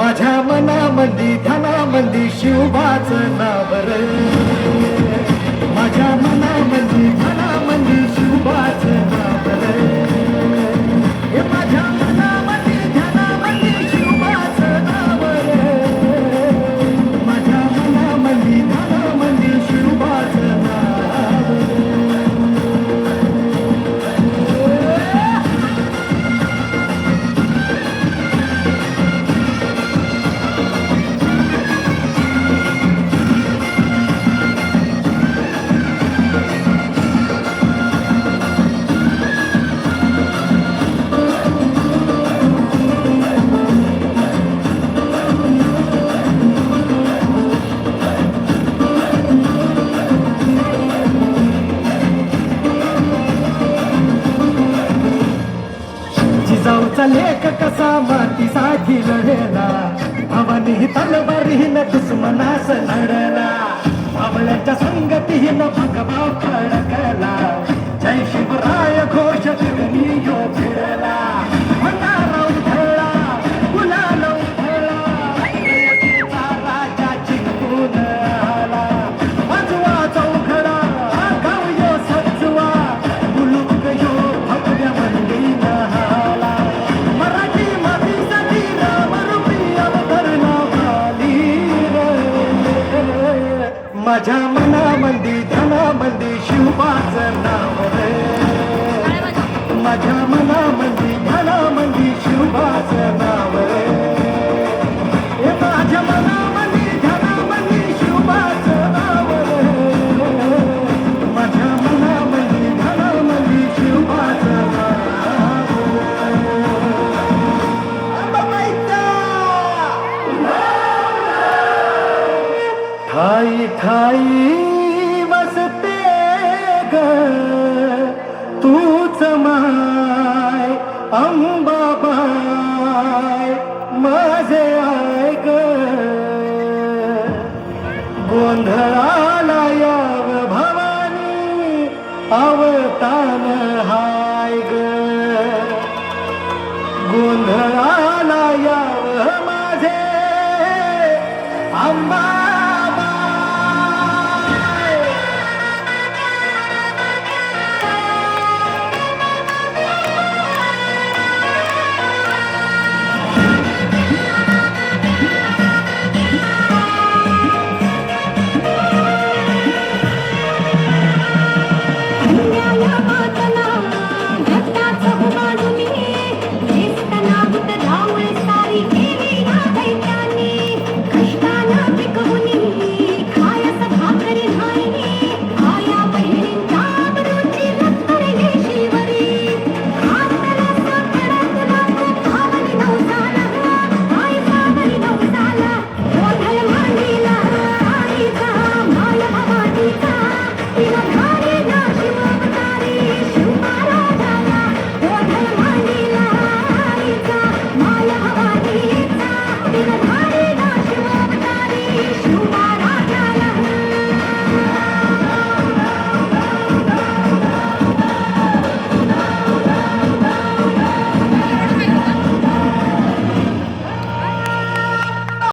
माझ्या मनामंदी ध्यानामंदी शिवबाचं नाव रे. माझ्या मनामंदी ध्यानामंदी शिवबाचं नाव रे. हे माझ्या मनामंदी ध्यानामंदी शिवबाचं नाव रे. माझ्या मनामंदी ध्यानामंदी शिवबाचं नाव रे. जिजाऊचा लेख कसा मातीसाठी लढला, भावानी तलवारीनं दुश्मनास लढला. भावळ्याच्या संगतीनं भगवा फडकला, जय शिवराय घोष गगनी यो फिरला. भंडारा उधळला, गुलाल उधळला, रयतेचा राजा जिंकून आला. वाजवा चौघडा गाव यो सजवा, मुलुक यो भव्य मंडीनं हाला. मराठी मातीसाठी रामरूपी अवतरणा झाली रे. माझ्या मनामंदी ध्यानामंदी शिवबाचं नाव रे. माझ्या मनामंदी ध्यानामंदी शिवबाचं नाव रे. हे माझ्या मनामंदी ध्यानामंदी शिवबाचं नाव रे. माझ्या मनामंदी ध्यानामंदी शिवबाचं नाव रे. ठाई ठाई वसते ग तूच माय अंबाबाई माझे आय ग. गोंधळाला याव भवानी अवतान